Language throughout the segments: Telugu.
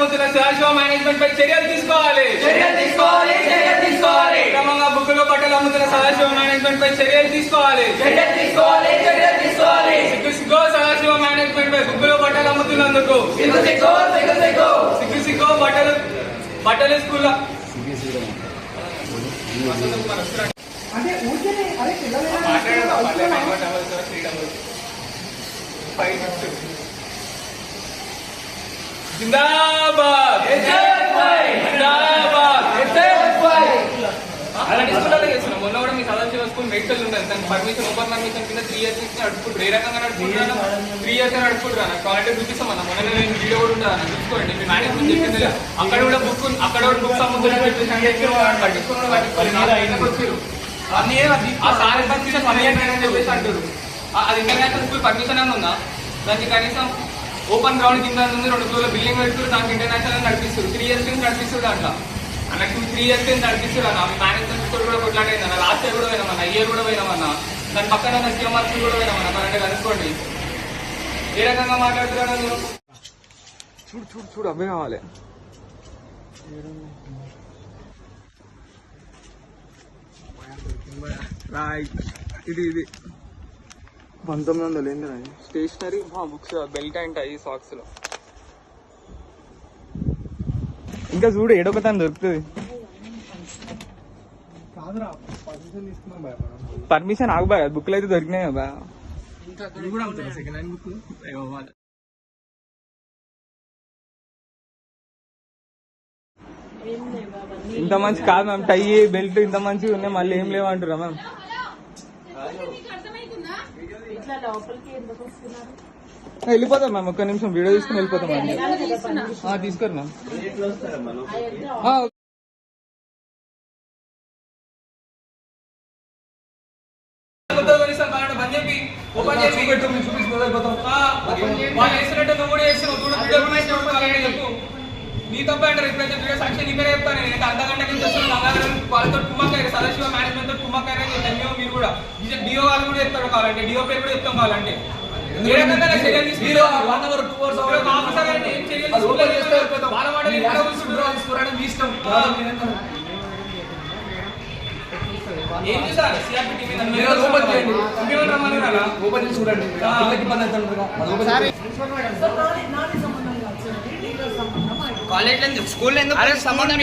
అమ్ముతున్న సదాశివ మేనేజ్మెంట్ పై చర్యలు తీసుకోవాలి. క్రమంగా బుక్కులో బట్టలు అమ్ముతున్న సదాశివ మేనేజ్మెంట్ పై చర్యలు తీసుకోవాలి. సిగ్గు సదాశివ మేనేజ్మెంట్ పై బుక్కులో బట్టలు అమ్ముతున్నందుకు సిగ్గు బట్టలు స్కూల్లో జిందాబాద్ మొన్న కూడా మీ సదాశివ స్కూల్ మెడికల్ ఉంటుంది. దానికి పర్మిషన్ ఓపెన్ పర్మిషన్ కింద 3 years ఇచ్చి నడుపుకుంటారు. ఏ రకంగా నడుపుకుంటారా? 3 years నడుపుకుంటారా? కావాలంటే చూపిస్తామన్నా. మొన్న నేను వీడియో కూడా ఉంటాను, చూసుకోండి. మీ మేనేజ్మెంట్ చెప్పింది అక్కడ కూడా బుక్స్ అమ్ముతున్నారు చెప్పేసి అంటే పట్టించుకున్నారు. ఆ సార్ పర్మిషన్ 1 year అని చెప్పేసి అంటారు. అది ఇంటర్నేషనల్ స్కూల్ పర్మిషన్ అని ఉందా? దానికి కనీసం ఓపెన్ గ్రౌండ్ కింద ఉంది, 2 floor బిల్డింగ్ పెడుతున్నారు. దానికి ఇంటర్నేషనల్ నడిపిస్తారు. 3 years కింద నడిపిస్తారు. దాంట్లో అన్నట్టు 3 years కింద నడిపిస్తారు అన్న. మేనేజ్మెంట్ కూడా కొట్లాడైందన్న. లాస్ట్ ఇయర్ కూడా పోయినామన్నా, ఇయర్ కూడా పోయినామన్నా. దాని పక్కన సీఎంఆర్ కూడా పోయినామన్నా. కరెంట్ కనుక్కోండి ఏ రకంగా మాట్లాడుతున్నారో. చూడు అవే కావాలి. ఇది 1900 ఏంటి stationery books, belt and tie, socks లో. ఇంకా చూడు ఏడొకతాను దొరుకుతుంది. పర్మిషన్ ఆగుబా, బుక్లు అయితే దొరికినాయి కదా. ఇంత మంచి కాదు మ్యామ్, టై బెల్ట్ ఇంత మంచిగా ఉన్నాయి, మళ్ళీ ఏం లేవంటారా మ్యామ్? వెళ్ళిపోతాం మ్యామ్, ఒక్క నిమిషం వీడియో తీసుకుని వెళ్ళిపోతాం అండి. తీసుకోరు మ్యామ్. నీ తప్ప అంటారు. ఇప్పుడైతే వీడియో సాక్షి నీకనే చెప్తాను. నేను అర్ధగంట కింద వాళ్ళతో కుమ్మక్కారు, సదాశివ మేనేజ్మెంట్ తో కుమ్మక్కారు అని చెప్పాను. మీరు కూడా డిఓ వాళ్ళు కూడా చెప్తారు. కావాలంటే డిఓ పేరు కూడా చెప్తాం. కావాలంటే ఏం చేశారు? సిఆర్పి చూడండి. కాలేజ్ స్కూల్ సంబంధం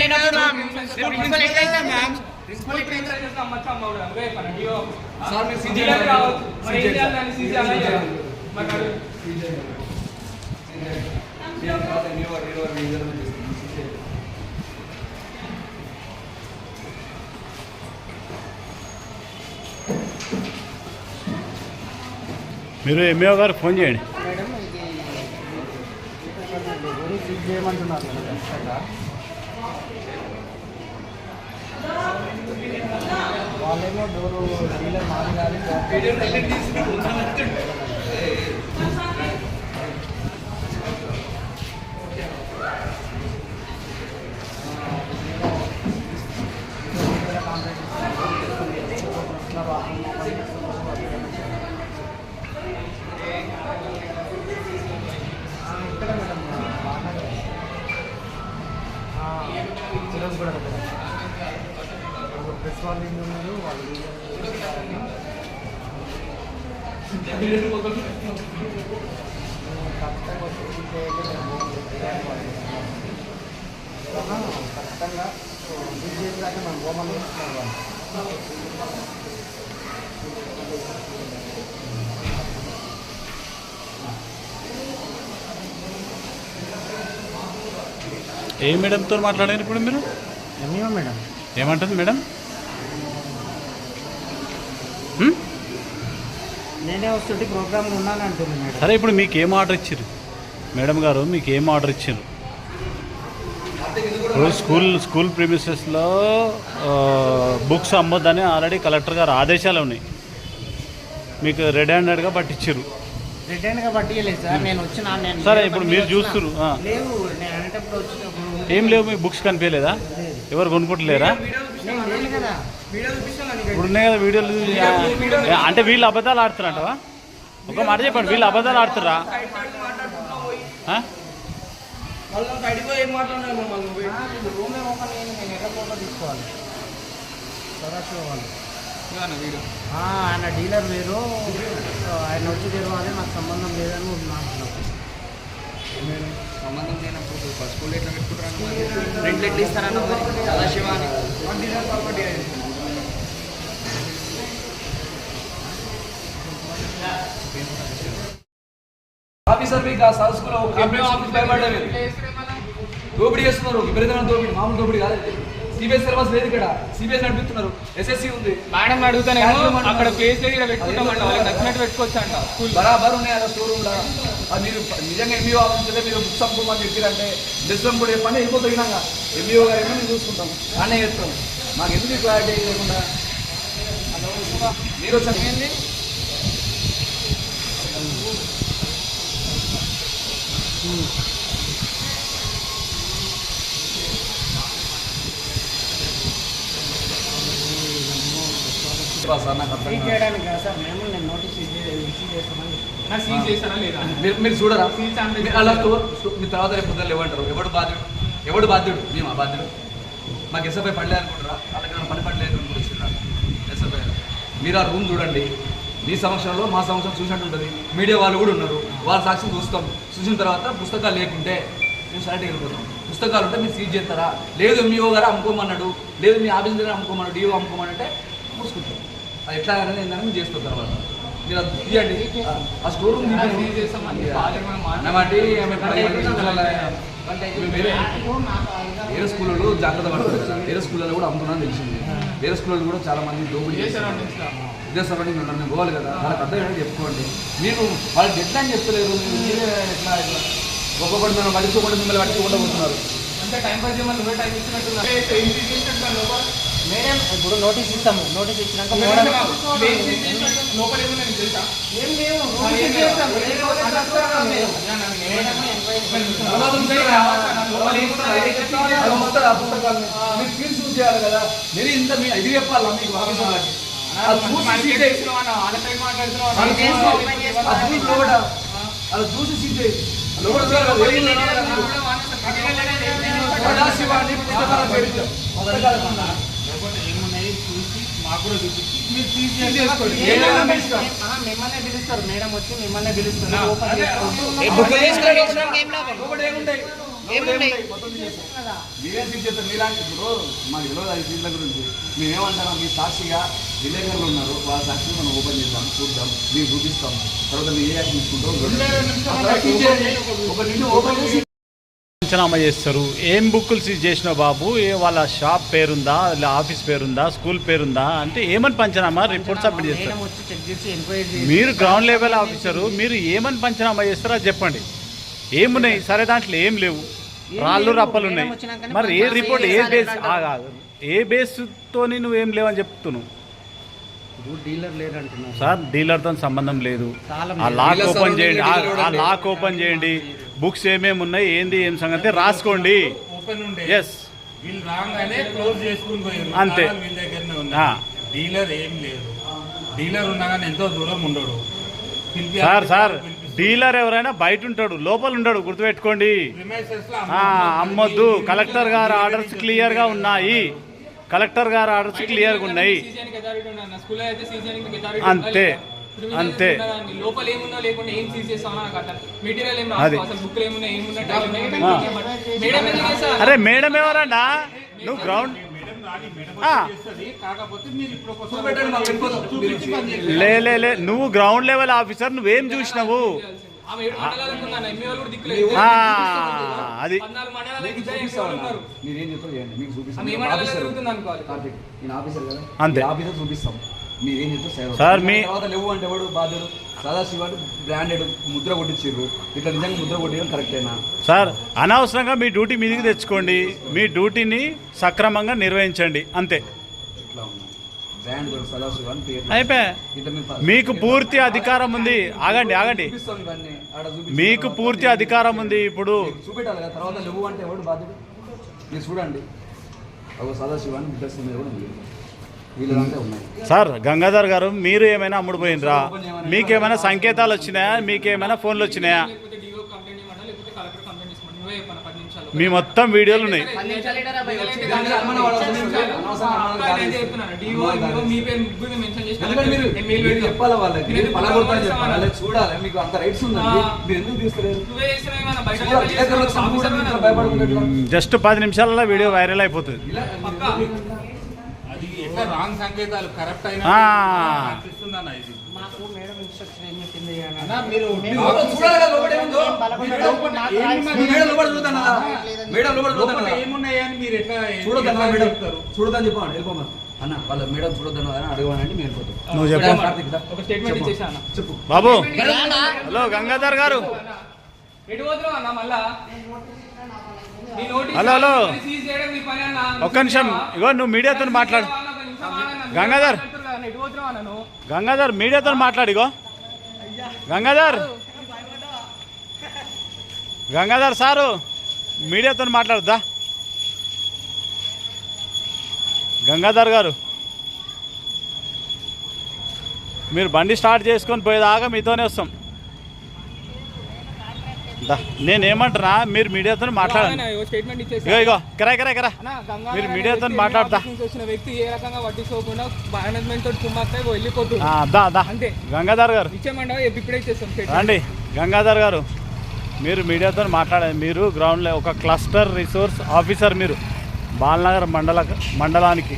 మీరు ఎంఏఓ గారు ఫోన్ చేయండి. చేయమంటున్నారు వాళ్ళేమో డోరు డీలర్ మాది కానీ కూడా ప్రెస్ వాళ్ళు ఉన్నారు. వాళ్ళు ఖచ్చితంగా చేసేదాకా మనం గోమలు వేస్తున్నారు. ఏ మేడంతో మాట్లాడారు ఇప్పుడు మీరు? MEO madam. ఏమంటుంది మేడం? నేనే వస్తుంటే ప్రోగ్రామ్లో ఉన్నాను అంటుంది మేడం. సరే, ఇప్పుడు మీకు ఏం ఆర్డర్ ఇచ్చారు మేడం గారు? మీకు ఏం ఆర్డర్ ఇచ్చారు? స్కూల్ ప్రిమిసెస్లో బుక్స్ అమ్మొద్దని ఆల్రెడీ కలెక్టర్ గారు ఆదేశాలు ఉన్నాయి. మీకు రెడ్ హ్యాండెడ్గా పట్టించారు. రెడ్ హ్యాండ్గా పట్టియలేదు సార్. నేను వచ్చిన సరే, ఇప్పుడు మీరు చూస్తున్నారు. లేవు, నేను అనేటప్పుడు వచ్చినప్పుడు ఏం లేవు. మీ బుక్స్ కనిపించలేదా? ఎవరు కొనుక్కుంటలేరా? ఇప్పుడు ఉన్నాయి కదా వీడియోలు. అంటే వీళ్ళు అబద్ధాలు ఆడుతున్నారంటవా? ఒక మాట చెప్పండి, వీళ్ళు అబద్ధాలు ఆడుతురా? వాళ్ళు బయటికి పోయి ఏం మాట్లాడినారు మమ్మల్ని నువ్వు? రూమ్ ఓపెన్ చేయండి, నేను ఎక్కడ ఫోటో తీసుకోవాలి సదాశివ వాళ్ళు. వీడియో ఆయన డీలర్ వేరు, ఆయన వచ్చి తెరవాలి, నాకు సంబంధం లేదని అంటున్నాను. సంబంధం లేనప్పుడు ఫస్ట్ స్కూల్ ఎట్లా పెట్టుకుంటారు? రెంట్లు ఎట్లా ఇస్తారన్న సదాశివ అని ఆఫీసర్ మీకు ఆ స్కూల్లో భయపడ్డారు. దోపిడీ చేస్తున్నారు, విపరీతమైన దోపిడీ, మామూలు దోపిడీ కాదు. సిబిఎస్ సిలబస్ లేదు ఇక్కడ, సిబిఎస్ నడిపిస్తున్నారు. ఎస్ఎస్సి ఉంది. మేడం అడుగుతానేమో అక్కడ ప్లేస్ లేదు, ఇక్కడ పెట్టుకుంటామంట, వాళ్ళకి నచ్చినట్టు పెట్టుకోవచ్చు అంట. స్కూల్ బరాబర్ ఉన్నాయి అలా స్టోర్ రూమ్లో. మీరు నిజంగా ఎంఈఓ ఆఫీసులో మీరు బుక్స్ అమ్ముకోమని చెప్పారంటే డిస్కౌంట్ కూడా పని అయిపోతున్నాగా ఎంఈఓ గారు ఏమో మేము చూసుకుంటాం, అన్నీ చేస్తాం. మాకు ఎందుకు క్లారిటీ లేకుండా మీరు వచ్చి చేయడానికి కదా సార్, మేము నేను నోటీస్ ఇష్యూ చేస్తామని నాకు సీజ్ చేస్తారా లేదా? మీరు చూడరా సీజ్ అంటే అలా మీ తర్వాత రేపు పొద్దున్న ఏమంటారు? ఎవడు బాధ్యుడు? మేము ఆ బాధ్యుడు. మాకు ఎస్ఎఫ్ఐ పడలేదు అనుకుంటారా? వాళ్ళకి పని పడలేదు అనుకుంటున్నారా ఎస్ఎఫ్ఐ? మీరు ఆ రూమ్ చూడండి, మీ సంవత్సరంలో మా సంవత్సరం చూసినట్టు ఉంటుంది. మీడియా వాళ్ళు కూడా ఉన్నారు, వాళ్ళ సాక్షి చూస్తాం. చూసిన తర్వాత పుస్తకాలు లేకుంటే మేము సరైన వెళ్ళిపోతాం. పుస్తకాలు ఉంటే మీరు సీజ్ చేస్తారా? లేదు ఎంఈఓ గారు అమ్ముకోమన్నాడు, లేదు మీ ఆఫీస్ దగ్గర అమ్ముకోమన్నాడు, డిఓ అమ్ముకోమనంటే మూసుకుంటాం. అది ఎట్లా అనేది ఏంటని మేము చేసుకున్న తర్వాత మీరు అది తీయండి. ఆ స్టోర్ రూమ్ సీజ్ చేస్తామని వేరే స్కూళ్ళలో జాగ్రత్త పడుతుంది. వేరే స్కూళ్ళలో కూడా అమ్ముతున్నాను తెలిసింది. వేరే స్కూళ్ళలో కూడా చాలా మంది దోపిడీ చేస్తారు. ఇదే సరౌండింగ్ ఉంటాను, నేను పోవాలి కదా, వాళ్ళకి అర్థం ఏంటో చెప్పుకోండి. మీరు వాళ్ళకి ఎట్లా అని చెప్తలేరు, మీరే ఎట్లా ఒక్కొక్కటి మనం పట్టించుకోకుండా మిమ్మల్ని పట్టించుకుంటూ అంటే టైం పాస్ చేయమని నువ్వే టైం ఇచ్చినట్టున్నా. మేడం ఇప్పుడు నోటీస్ ఇస్తాము, నోటీస్ ఇచ్చినాక లోపల ఏముంది నీకు తెలుసా? ఏం లేవు, మీరు ఫీజు చూస్ చేయాలి కదా. మీరు ఇంత ఇది చెప్పాలా మీకు ఆఫీస్ వాళ్ళకి? అలా చూసి సీట్ ఏమున్నాయి చూసి మాకు కూడా చూపించి మీరు మిమ్మల్ని పిలుస్తారు. మేడం వచ్చి మిమ్మల్ని పిలుస్తారు, ఓపెన్ మీరేం సీట్ చేస్తారు? మీలాంటి ఇప్పుడు మాకు తెలియదు ఐదు సీట్ల గురించి. మేమేమంటాం, మీ సాక్షిగా విలేకరులు ఉన్నారు, వాళ్ళ సాక్షిగా మనం ఓపెన్ చేద్దాం, చూద్దాం, మీరు చూపిస్తాం. తర్వాత మీరు ఏ యాక్షన్ తీసుకుంటాం ఒక నిన్ను ఓపెన్ చేసి పంచనామా చేస్తారు. ఏం బుక్కులు సీజ్ చేసినావు బాబు, వాళ్ళ షాప్ పేరుందా, ఆఫీస్ పేరుందా, స్కూల్ పేరుందా అంటే ఏమని పంచనామా రిపోర్ట్ సబ్మిట్ చేస్తారు. వచ్చి చెక్ చేసి ఎంక్వైరీ మీరు గ్రౌండ్ లెవెల్ ఆఫీసరు, మీరు ఏమని పంచనామా చేస్తారో అది చెప్పండి. ఏమున్నాయి? సరే దాంట్లో ఏం లేవు, రాళ్ళు రప్పలు ఉన్నాయి. మరి ఏ రిపోర్ట్, ఏ బేస్తో నువ్వేం లేవని చెప్తున్నావు డీలర్ లేదంటున్నావు సార్? డీలర్తో సంబంధం లేదు. ఆ లాక్ ఓపెన్ చేయండి, ఆ లాక్ ఓపెన్ చేయండి, బుక్స్ ఏమేమి ఉన్నాయి, ఏంది ఏం సంగతి రాసుకోండి. ఎస్ వీళ్ళు రాగానే క్లోజ్ చేసుకుని పోయారు, అంతే. వీళ్ళ దగ్గరనే ఉన్నా. డీలర్ ఏం లేదు, డీలర్ ఉన్నా కానీ ఎంతో దూరం ఉండడు. సార్ డీలర్ ఎవరైనా బయట ఉంటాడు, లోపల ఉండడు, గుర్తుపెట్టుకోండి. అమ్మొద్దు. కలెక్టర్ గారు ఆర్డర్స్ క్లియర్గా ఉన్నాయి, కలెక్టర్ గారు ఆర్డర్స్ క్లియర్గా ఉన్నాయి. అంతే అంతే. లోపల ఏమున్నా లేకుండా ఏం సీజ్ చేస్తామో నాకు అర్థం. మెటీరియల్ ఏం అది. అసలు బుక్ ఏమున్నా ఏమున్నా. అరే మేడం ఎవరన్నా? నువ్వు గ్రౌండ్ లే నువ్వు గ్రౌండ్ లెవెల్ ఆఫీసర్, నువ్వేం చూసినావు? అది మీరేం చెప్తారు చేయండి, మీకు చూపిస్తాం. నేను ఆఫీసర్ కదా, అంతే. ఆఫీసర్ చూపిస్తాం. మీరేం చెప్తారు సార్ మీ తర్వాత లేవు అంటే ఎవడు బాధ్యుడు? సదాశివ అంటే బ్రాండెడ్ ముద్ర కొట్టించారు. ఇట్లా నిజంగా ముద్ర కొట్టడం కరెక్టేనా సార్? అనవసరంగా మీ డ్యూటీ మీదికి తెచ్చుకోండి, మీ డ్యూటీని సక్రమంగా నిర్వహించండి, అంతే. అయిపోయా. మీకు పూర్తి అధికారం ఉంది. ఆగండి. మీకు పూర్తి అధికారం ఉంది. ఇప్పుడు చూపెట్టాలి కదా, తర్వాత లేవు అంటే ఎవడు బాధ్యుడు? మీరు చూడండి, సదాశివ అని బిడ్డస్ మీద కూడా ఉంది. సార్ గంగాధర్ గారు, మీరు ఏమైనా అమ్ముడుపోయినరా? మీకేమైనా సంకేతాలు వచ్చినాయా? మీకేమైనా ఫోన్లు వచ్చినాయా? మీ మొత్తం వీడియోలు ఉన్నాయి. మీరు చెప్పాలి వాళ్ళకి, మీరు పలగొడతారు చెప్పాలి, వాళ్ళకి చూడాలి. మీకు అంత రైట్స్ ఉందండి, మీరు ఎందుకు తీస్తలేరు? భయపడుకుంటారు. జస్ట్ 10 నిమిషాలలో వీడియో వైరల్ అయిపోతుంది. అది ఎట్లా రాంగ్ సంకేతాలు కరెక్ట్ అయినా ఆ. అనిపిస్తుందన్న ఇది. మాకు మేడం ఇన్స్ట్రక్షన్ ఏం చెప్పింది అని అన్నా మీరు చూడాలి కదా లోపల ఏముందో. మేడం లోపల చూద్దాం కదా, మేడం లోపల చూద్దాం లోపల కదా. ఏమున్నాయని మీరు ఎట్లా చూడొద్దన్నా మేడం, చెప్తారు? చూడొద్దని చెప్పండి, వెళ్ళిపోమని అన్న. వాళ్ళ మేడం చూడొద్దన్న అని అడగమనండి, మేము వెళ్ళిపోతాం. నువ్వు చెప్పు. కార్తీక్ దా. ఒక స్టేట్మెంట్ ఇచ్చేసా అన్న. చెప్పు. బాబు హలో గంగాధర్ గారు, ఎటు పోతున్నావు అన్న మళ్ళా? నీ నోటీస్ హలో, హలో. సీజ్ చేయడం నీ పని అన్న. ఒక్క నిమిషం, ఇగో నువ్వు మీడియాతో మాట్లాడు. గంగాధర్. ఎటు పోతున్నావు అన్న నువ్వు? గంగాధర్ మీడియాతో మాట్లాడు. ఇగో గంగాధర్, గంగాధర్ సారు మీడియాతో మాట్లాడుద్దా? గంగాధర్ గారు, మీరు బండి స్టార్ట్ చేసుకొని పోయేదాకా మీతోనే వస్తాం. నేనేమంటున్నా, మీరు మీడియాతో మాట్లాడండి. స్టేట్మెంట్ ఇచ్చేసి ఇగో ఇగో కరా మీరు మీడియాతో మాట్లాడతా. వచ్చిన వ్యక్తి ఏ రకంగా పట్టించుకోకుండా మేనేజ్మెంట్ తోటి కుమ్మక్క వెళ్ళిపోతుంది. దా అంతే. గంగాధర్ గారు ఇచ్చేయమంటావా? ఇప్పుడే ఇచ్చేస్తాం. రండి. గంగాధర్ గారు, మీరు మీడియాతో మాట్లాడండి. మీరు గ్రౌండ్లో ఒక క్లస్టర్ రిసోర్స్ ఆఫీసర్, మీరు బాలనగర్ మండలానికి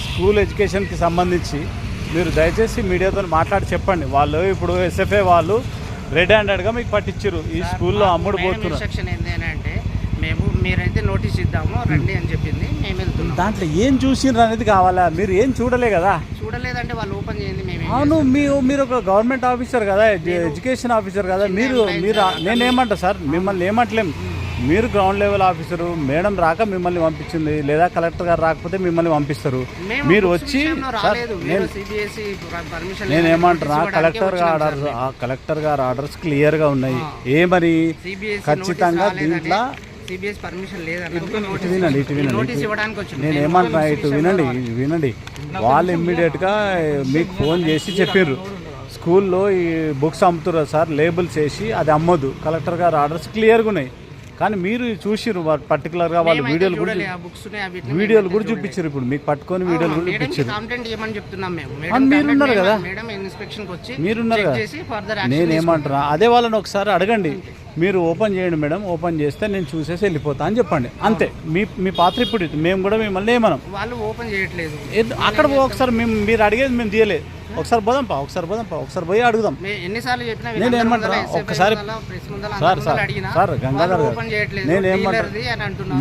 స్కూల్ ఎడ్యుకేషన్కి సంబంధించి మీరు దయచేసి మీడియాతో మాట్లాడి చెప్పండి. వాళ్ళు ఇప్పుడు ఎస్ఎఫ్ఏ వాళ్ళు రెడ్ హ్యాండెడ్గా మీకు పట్టించారు. ఈ స్కూల్లో అమ్ముడు పోతున్నారు. ఇన్స్ట్రక్షన్ ఏంటి అంటే మీరైతే నోటీస్ ఇద్దాము రండి అని చెప్పింది. మేము వెళ్తున్నాం. దాంట్లో ఏం చూసిండ్రు అనేది కావాలా? మీరు ఏం చూడలే కదా. చూడలేదంటే వాళ్ళు ఓపెన్ చేయండి. మేము అవును, మీరు ఒక గవర్నమెంట్ ఆఫీసర్ కదా, ఎడ్యుకేషన్ ఆఫీసర్ కదా. మీరు నేనేమంటా సార్, మిమ్మల్ని ఏమంటలేం. మీరు గ్రౌండ్ లెవెల్ ఆఫీసరు, మేడం రాక మిమ్మల్ని పంపించింది, లేదా కలెక్టర్ గారు రాకపోతే మిమ్మల్ని పంపిస్తారు. మీరు వచ్చి నేనేమంటున్నా, కలెక్టర్ గారు ఆర్డర్స్ క్లియర్గా ఉన్నాయి. ఏమని ఖచ్చితంగా దీంట్లో ఇటు వినండి. నేనేమంటున్నా, ఇటు వినండి. వాళ్ళు ఇమ్మీడియట్గా మీకు ఫోన్ చేసి చెప్పారు, స్కూల్లో ఈ బుక్స్ అమ్ముతున్నారు సార్, లేబుల్స్ వేసి అది అమ్మొద్దు. కలెక్టర్ గారు ఆర్డర్స్ క్లియర్గా ఉన్నాయి. కానీ మీరు చూసిరు పర్టికులర్గా వాళ్ళు వీడియోలు కూడా చూపించారు. ఇప్పుడు మీకు పట్టుకొని వీడియోలు కూడా చూపించారు. మీరున్నారు కదా, మీరున్నారు కదా. నేనేమంటున్నా, అదే వాళ్ళని ఒకసారి అడగండి. మీరు ఓపెన్ చేయండి మేడం, ఓపెన్ చేస్తే నేను చూసేసి వెళ్ళిపోతా అని చెప్పండి. అంతే. మీ పాత్ర ఇప్పుడు మేము కూడా మిమ్మల్ని ఏమనం. వాళ్ళు ఓపెన్ చేయట్లేదు. అక్కడ ఒకసారి మీరు అడిగేది మేము తీయలేదు. ఒకసారి పోదాంపా, ఒకసారి పోయి అడుగుదాం. ఎన్నిసార్లు చెప్పినా నేను ఏమంటారా, ఒక్కసారి సార్ గంగాధర్ గారు,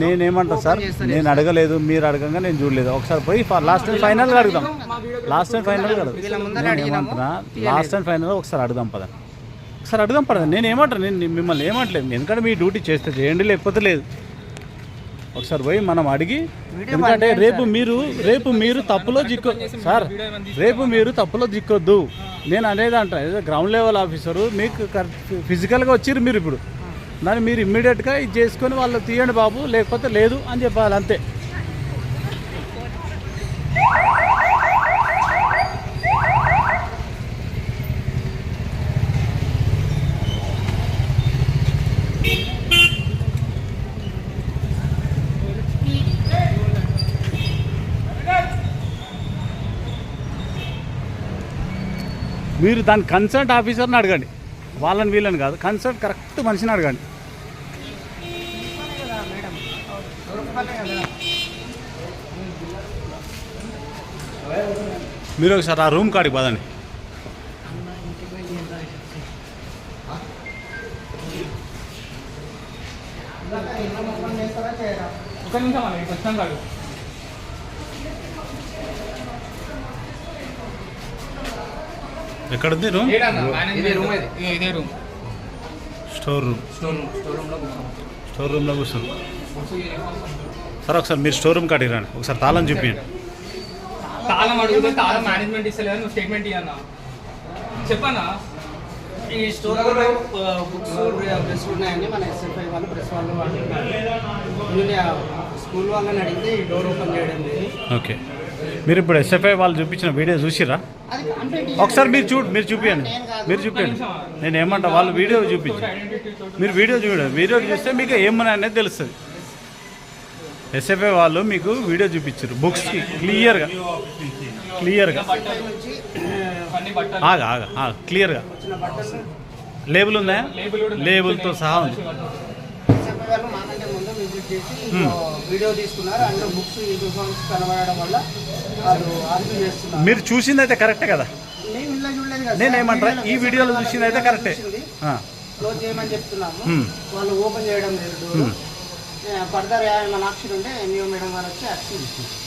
నేనేమంటా సార్, నేను అడగలేదు, మీరు అడగంగా నేను చూడలేదు. ఒకసారి పోయి లాస్ట్ అండ్ ఫైనల్గా అడుగుదాం. నేనేమంటున్నా, లాస్ట్ అండ్ ఫైనల్ ఒకసారి అడుగుదాం పదండి. ఒకసారి అడుగుదాం పడదండి. నేనేమంటాను, నేను మిమ్మల్ని ఏమంటలేదు. ఎందుకంటే మీ డ్యూటీ చేస్తే చేయండి, లేకపోతే లేదు. ఒకసారి పోయి మనం అడిగి, ఎందుకంటే రేపు మీరు తప్పులో సార్, రేపు మీరు తప్పులో జిక్కొద్దు. నేను అనేది అంటాను, ఏదో గ్రౌండ్ లెవెల్ ఆఫీసరు, మీకు ఫిజికల్గా వచ్చిర్రు మీరు. ఇప్పుడు దాన్ని మీరు ఇమ్మీడియట్గా ఇది చేసుకొని వాళ్ళు తీయండి బాబు, లేకపోతే లేదు అని చెప్పాలి. అంతే. మీరు దాని కన్సర్ట్ ఆఫీసర్ని అడగండి, వీళ్ళని కాదు. కన్సర్ట్ కరెక్ట్ మనిషిని అడగండి. మీరు ఒకసారి ఆ రూమ్ కాడికి పదండి. ఒక నిమిషం అన్న, ఇటు వచ్చాం కాదు. ఎక్కడుంది రూమ్? ఇదే రూమ్. స్టోర్ రూమ్లో కూర్చోండి. సార్ ఒకసారి మీరు స్టోర్ రూమ్ కాడికి రండి. ఒకసారి తాళం చూపించండి. తాళం అడిగితే తాళం మేనేజ్మెంట్ ఇస్తలేదు, నువ్వు స్టేట్మెంట్ ఇవ్వన్నా చెప్పన్నా. ఈ స్టోర్ బుక్స్ ప్రెస్ ఉన్నాయండి. మన ఎస్ఎఫ్ఐ వాళ్ళు ప్రెస్ వాళ్ళు స్కూల్ వాళ్ళని అడిగితే ఈ డోర్ ఓపెన్ చేయడం లేదు. ఓకే, మీరు ఇప్పుడు ఎస్ఎఫ్ఐ వాళ్ళు చూపించిన వీడియో చూసిరా? ఒకసారి మీరు చూపించండి. నేను ఏమంటా, వాళ్ళు వీడియో చూపించు. మీరు వీడియో చూడండి. వీడియో చూస్తే మీకు ఏమన్నా అనేది తెలుస్తుంది. ఎస్ఎఫ్ఐ వాళ్ళు మీకు వీడియో చూపించారు బుక్స్ క్లియర్గా క్లియర్గా నుంచి అన్ని బట్టలు క్లియర్గా వచ్చిన బట్టలు లేబుల్ ఉందా లేబుల్ కూడా ఉంది. లేబుల్తో సహా ఉంది చెప్పే వాళ్ళు మాకంటే ముందు విజిట్ చేసి వీడియో తీసుకున్నారు. అందులో బుక్స్ యూనిఫామ్స్ కనబడడం వల్ల వాళ్ళు ఆర్గ్యూ చేస్తున్నారు. మీరు చూసింది అయితే కరెక్టే కదా మేము ఇలా చూడలేదు కదా. నేనేమంటారా ఈ వీడియోలో చూసింది అయితే కరెక్టే క్లోజ్ చేయమని చెప్తున్నాము. Hmm. వాళ్ళు ఓపెన్ చేయడం లేదు డోర్. ఫర్దర్ ఏమైనా ఆప్షన్ ఉంటే ఎన్యూ మేడం గారు వచ్చి యాక్షన్ తీసుకుంటారు.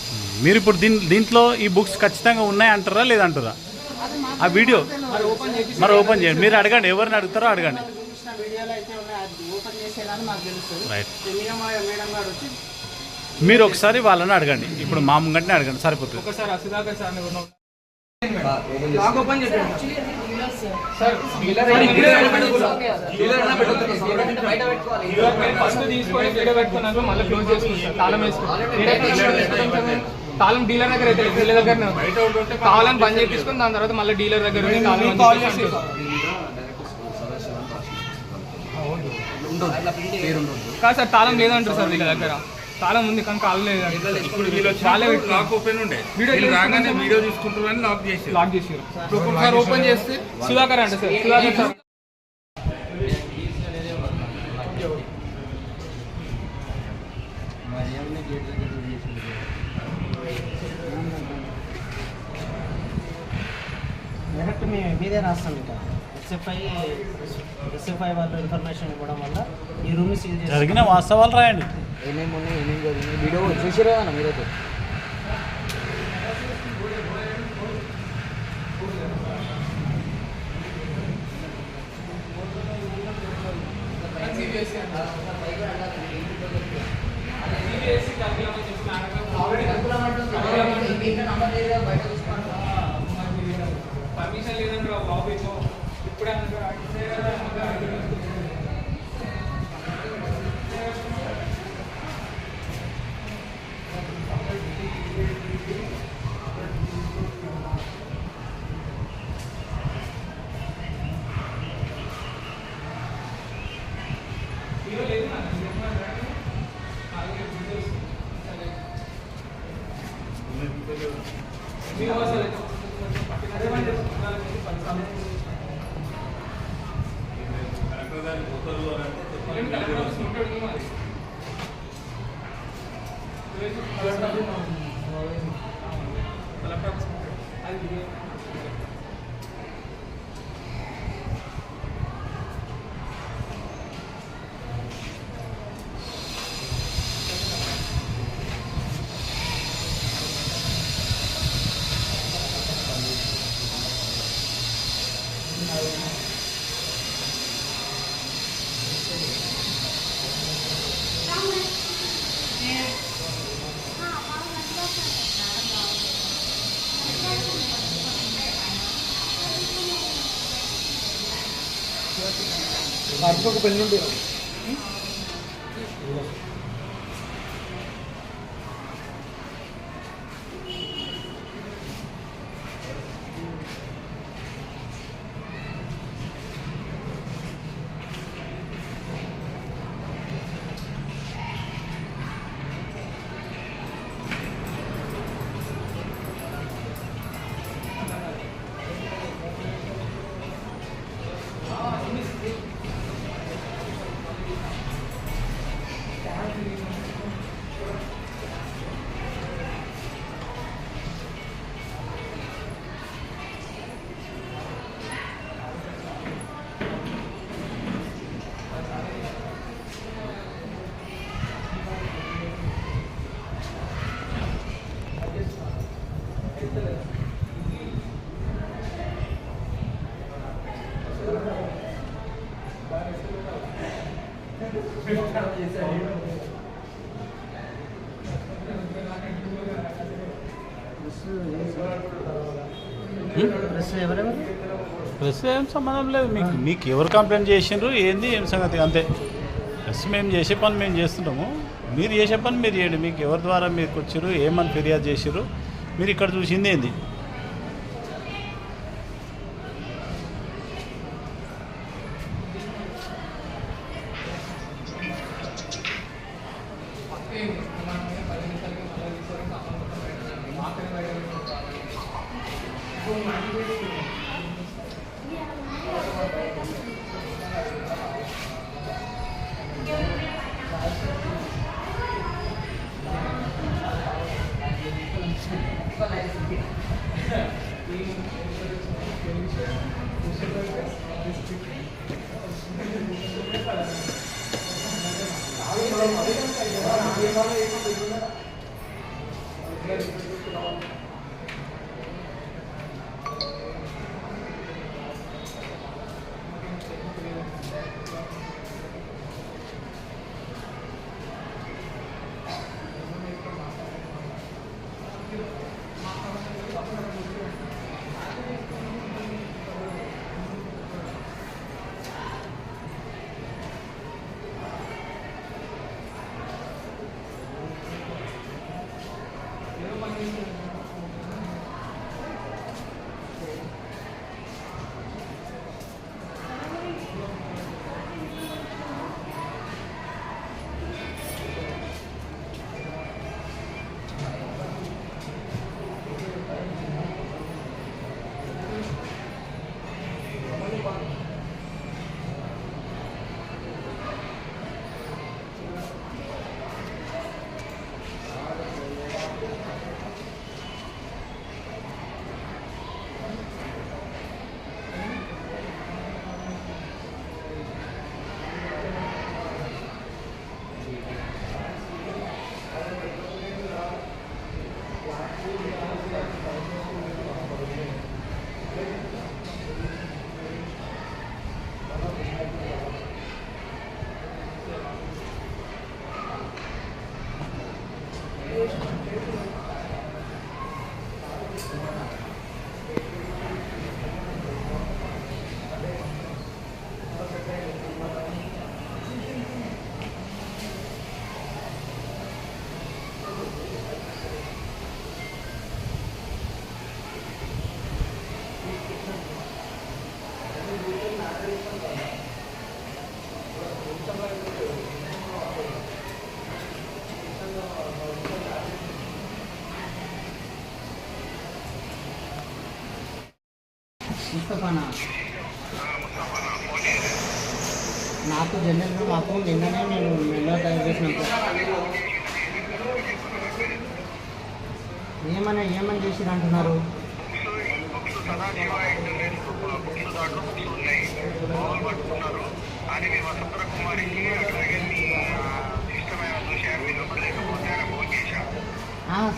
మీరు ఇప్పుడు దీంట్లో ఈ బుక్స్ ఖచ్చితంగా ఉన్నాయంటారా లేదంటారా ఆ వీడియో మరి ఓపెన్ చేయండి మీరు అడగండి ఎవరిని అడుగుతారో అడగండి చూపించిన వీడియోలో అయితే ఉన్నాయి. అది ఓపెన్ చేసేదని మాకు తెలుస్తుంది. రైట్ ఎన్యూ మేడం గారు వచ్చి మీరు ఒకసారి వాళ్ళని అడగండి ఇప్పుడు మా ముంగంటనే అడగండి సరిపోతుంది ఒకసారి సుధాకర్ సార్ లాక్ ఓపెన్ చేయండి. సార్ ఫస్ట్ తీసుకొని వీడియో పెట్టుకున్నాక మళ్ళీ క్లోజ్ చేసుకుంటాం తాళం వేసుకుంటాం. తాళం డీలర్ దగ్గర అయితే డీలర్ దగ్గర తాళం బంద్ చేపించుకుని దాని తర్వాత మళ్ళీ డీలర్ దగ్గర ఉంది తాళం కాల్ చేసి కాదు సార్ తాళం లేదంటారు సార్ వీళ్ళ దగ్గర తాళం ఉంది కానీ తాళం లేదు. ఇప్పుడు వీళ్ళు వచ్చినప్పుడు లాక్ ఓపెన్ ఉండే వీళ్ళు రాగానే వీడియో తీసుకుంటారని లాక్ చేసి సార్ ఓపెన్ చేస్తే సుధాకర్ అంటే సార్ సుధాకర్ సార్ డైరెక్ట్ మీదే రాస్తాం. ఇక ఎస్ఎఫ్ఐ వాళ్ళు ఇన్ఫర్మేషన్ ఇవ్వడం వల్ల ఈ రూమ్ని సీల్ చేసి జరిగిన వాస్తవాలు రాయండి ఏమేమి ఉన్నాయి ఏమేమి జరిగింది వీడియో చూసిరా అన్న మీరైతే. పర్మిషన్ లేదంటే బాబు ఇప్పుడే ఒక పెళ్ళి ఉంటుంది. ఎవరెవరు ప్రెస్ ఏం సంబంధం లేదు మీకు ఎవరు కంప్లైంట్ చేసిండ్రు ఏంది ఏం సంగతి అంతే ప్రెస్ మేము చేసే పని మేము చేస్తుంటాము మీరు చేసే పని మీరు చేయండి మీకు ఎవరి ద్వారా మీకు వచ్చారు ఏమని ఫిర్యాదు చేసారు మీరు ఇక్కడ చూసింది ఏంది ముస్తఫానా నాకు జనరల్గా మాకు నిన్ననే నేను మెల్లో తయారు చేసినప్పుడు ఏమని చేసిరు అంటున్నారు.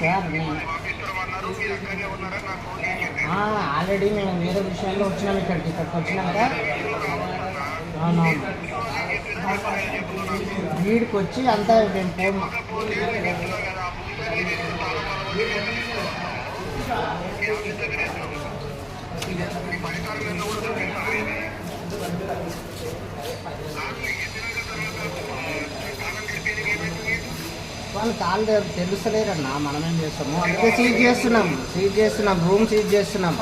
సార్ ఆల్రెడీ మేము వేరే విషయంలో వచ్చినాం ఇక్కడికి వచ్చినాక అవునవును వీడికి వచ్చి అంతా మేము వాళ్ళు కాళ్ళు తెలుస్తలేరన్నా, మనమేం చేస్తాము. అందుకే సీజ్ చేస్తున్నాం రూమ్ సీజ్ చేస్తున్నాం.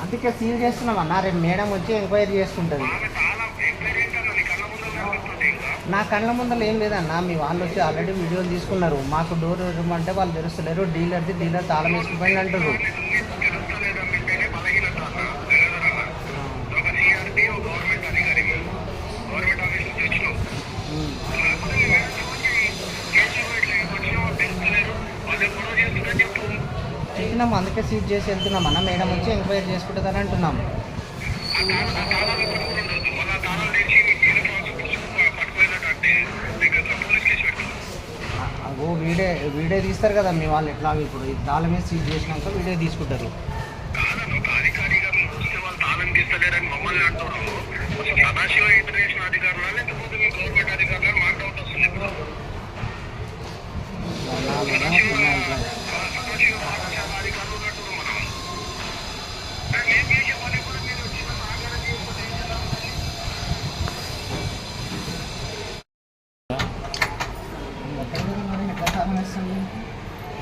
అందుకే సీల్ చేస్తున్నాం అన్న. రేపు మేడం వచ్చి ఎంక్వైరీ చేసుకుంటుంది. నా కళ్ళ ముందర ఏం లేదన్న, మీ వాళ్ళు వచ్చి ఆల్రెడీ వీడియోలు తీసుకున్నారు. మాకు డోర్ ఇవ్వమంటే వాళ్ళు తెలుస్తలేరు, డీలర్ తాళం వేసుకుపోయింది అంటారు. చెప్పినాము, అందుకే సీజ్ చేసి వెళ్తున్నాం అన్న. మేడం వచ్చి ఎంక్వైరీ చేసుకుంటుందని అంటున్నాము. అగో వీడియో తీస్తారు కదా మీ వాళ్ళు. ఎట్లా ఇప్పుడు తాళం మీద సీజ్ చేసినాక వీడియో తీసుకుంటారు.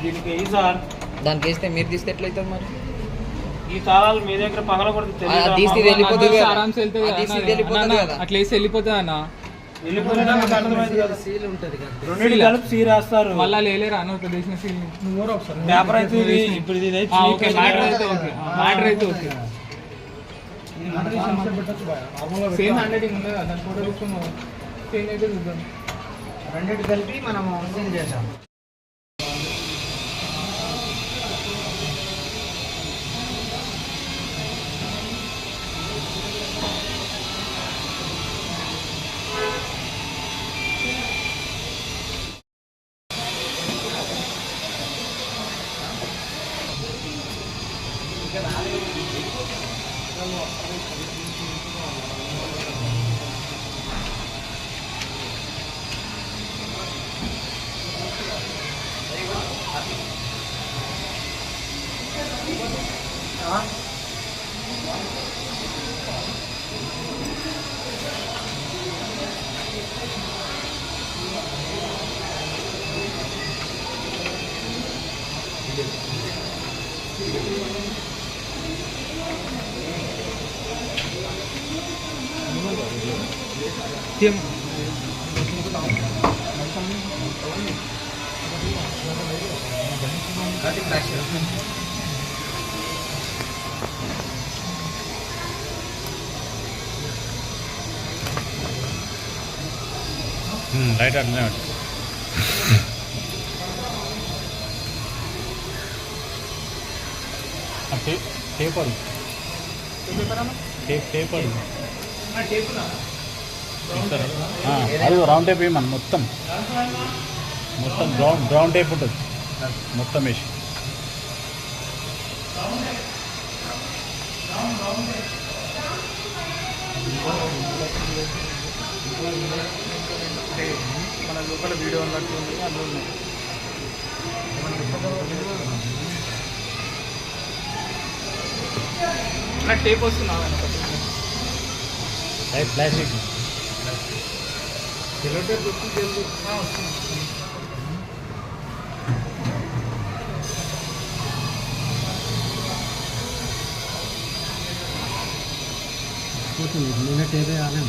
దీనికి సార్ దానికి వేస్తే మీరు తీస్తే ఎట్లయితుంది మరి? ఈ తాళాలు మీ దగ్గర పగల కొడితే తీసి వెళ్ళిపోతుంది కదా. ఆరామ్స్ వెళ్తుంది అది తీసి వెళ్ళిపోతుంది కదా. అట్లా వేసి వెళ్ళిపోతుంది అన్న. సీల్ ఉంటది కదా. రెండింటి కలిపి సీ రాస్తారు. మళ్ళా లేలేరా అన్న ఒక దేశం సీల్ పేపర్ అయితే ఇది ఇప్పుడు ఇది అయితే ఓకే మ్యాటర్ అయితే ఓకే మ్యాటర్ అయితే ఓకే సేమ్ హ్యాండ్ రైటింగ్ ఉంది కదా దాని ఫోటో తీసుకున్నాం సేమ్ అయితే చూద్దాం. రెండింటి కలిపి మనం సీల్ చేసాం. రైట్ అట్లనే టేప్ అడు టేప్ అడు అది రౌండ్ టేప్ వేయమని మొత్తం బ్రౌన్ టేప్ ఉంటుంది మొత్తం వేసి మన లోపల వీడియో ఉన్నట్టు ఉంది అందులో ఉన్నాయి. నాకు టేప్ వస్తున్నా ప్లాస్టిక్ నేనే టేపే ఆనే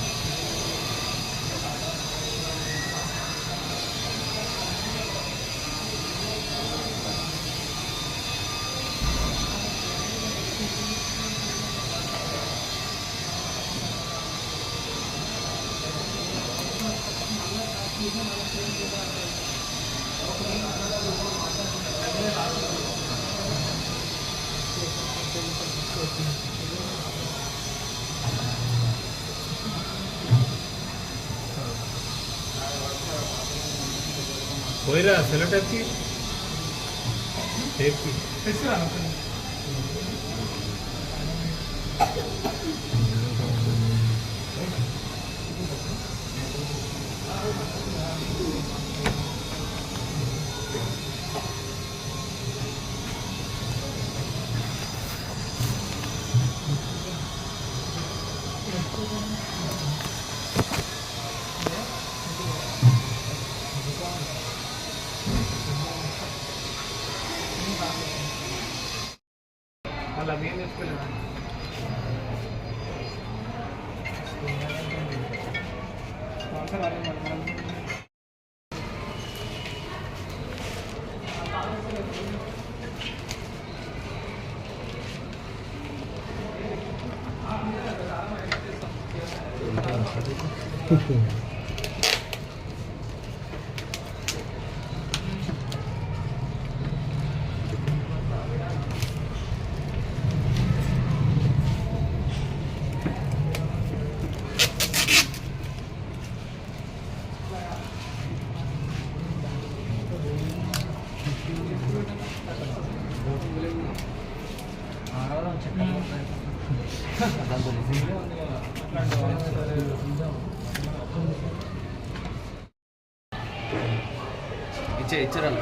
పోయిరా సెలో టైప్కి టేప్కి అలా మేము తెచ్చుకోలేదు.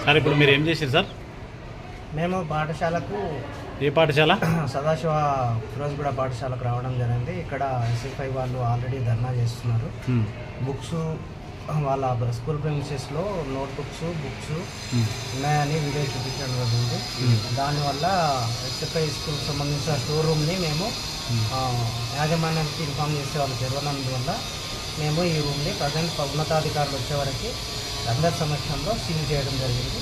సార్ ఇప్పుడు మీరు ఏం చేశారు సార్? మేము పాఠశాలకు ఏ పాఠశాల? సదాశివ ఫిరోజ్గూడ పాఠశాలకు రావడం జరిగింది. ఇక్కడ SFI వాళ్ళు ఆల్రెడీ ధర్నా చేస్తున్నారు. బుక్స్ వాళ్ళ స్కూల్ ప్రెమిసెస్లో నోట్బుక్స్ బుక్స్ ఉన్నాయని వీడియో చూపించడం జరిగింది. దానివల్ల ఎస్ఎఫ్ఐ స్కూల్కి సంబంధించిన స్టోర్ రూమ్ని మేము యాజమాన్యానికి ఇన్ఫామ్ చేసే వాళ్ళు తెరవనందువల్ల మేము ఈ రూమ్ని ప్రజెంట్ ఉన్నతాధికారులు వచ్చేవరకు అందరి సమక్షంలో సీల్ చేయడం జరిగింది.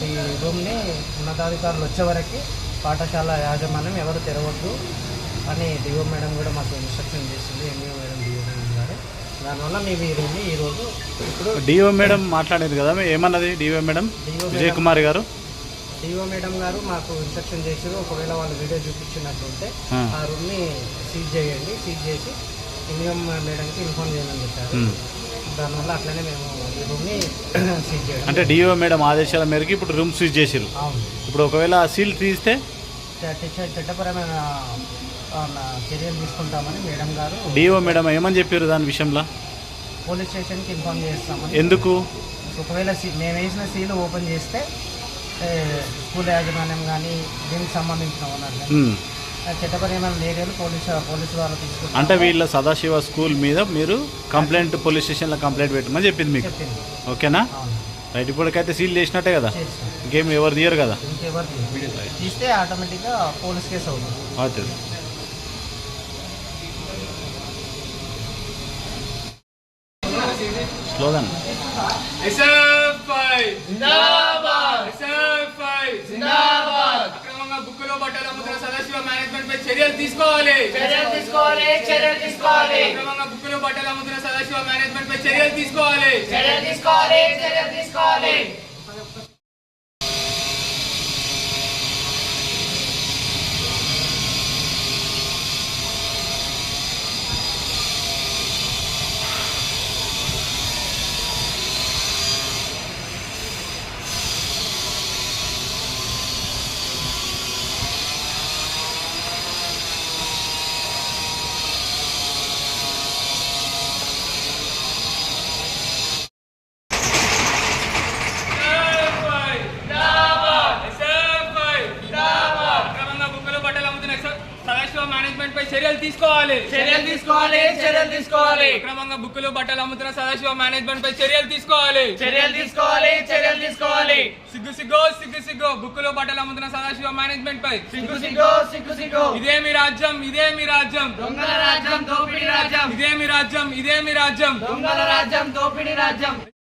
ఈ రూమ్ని ఉన్నతాధికారులు వచ్చేవరకు పాఠశాల యాజమాన్యం ఎవరు తెరవద్దు అని డిఓ మేడం కూడా మాకు ఇన్స్ట్రక్షన్ చేసింది. ఎంఈఓ మేడం డిఓ మేడం గారు. దానివల్ల మేము ఈ రూమ్ని ఈరోజు ఇప్పుడు డిఓ మేడం మాట్లాడేది కదా, ఏమన్నది డిఓ మేడం విజయ్ కుమార్ గారు? డిఓ మేడం గారు మాకు ఇన్స్ట్రక్షన్ చేసారు, ఒకవేళ వాళ్ళు వీడియో చూపించినట్టుంటే ఆ రూమ్ని సీజ్ చేయండి, సీజ్ చేసి ఎంఈఓ మేడంకి ఇన్ఫార్మ్ చేయమని చెప్పారు. దానివల్ల అట్లనే మేము ఈ రూమ్ని సీజ్ చేయడం. అంటే డిఓ మేడం ఆదేశాల మేరకు ఇప్పుడు రూమ్ సీజ్ చేసారు. అవును. ఇప్పుడు ఒకవేళ సీల్ తీస్తే చట్టపరమైన చర్యలు తీసుకుంటామని మేడం గారు డిఓ మేడం ఏమని చెప్పారు దాని విషయంలో? పోలీస్ స్టేషన్కి ఇన్ఫార్మ్ చేస్తామని. ఎందుకు? ఒకవేళ మేము వేసిన సీలు ఓపెన్ చేస్తే స్కూల్ యాజమాన్యం కానీ దీనికి సంబంధించిన ఓనర్ కానీ చట్టపరమైన చర్యలు పోలీసు వాళ్ళు తీసుకుంటారు. అంటే వీళ్ళ సదాశివ స్కూల్ మీద మీరు కంప్లైంట్ పోలీస్ స్టేషన్లో కంప్లైంట్ పెట్టమని చెప్పింది మీకు. ఓకేనా? రైట్. ఇప్పటికైతే సీల్ చేసినట్టే కదా, ఇంకేం ఎవరు తీయరు కదా. ఇంకెవరు తీస్తే ఆటోమేటిక్గా పోలీస్ కేసు అవుతుంది. అవుతుంది. స్లోగన్ అక్రమంగా బుక్కులో బట్టలు అమ్ముతున్న సదాశివ మేనేజ్మెంట్ పై చర్యలు తీసుకోవాలి. అక్రమంగా బుక్కులో బట్టలు అమ్ముతున్న సదాశివ మేనేజ్మెంట్ పై చర్యలు తీసుకోవాలి. సదాశివ మేనేజ్మెంట్ పై చర్యలు తీసుకోవాలి. అక్రమంగా బుక్కులు బట్టలు అమ్ముతున్న సదాశివ మేనేజ్మెంట్ పై చర్యలు తీసుకోవాలి. సిగ్గు సిగ్గు బుక్కులు బట్టలు అమ్ముతున్న సదాశివ మేనేజ్మెంట్ పై ఇదేమి రాజ్యం, ఇదేమి రాజ్యం, ఇదేమి రాజ్యం, ఇదేమి రాజ్యం.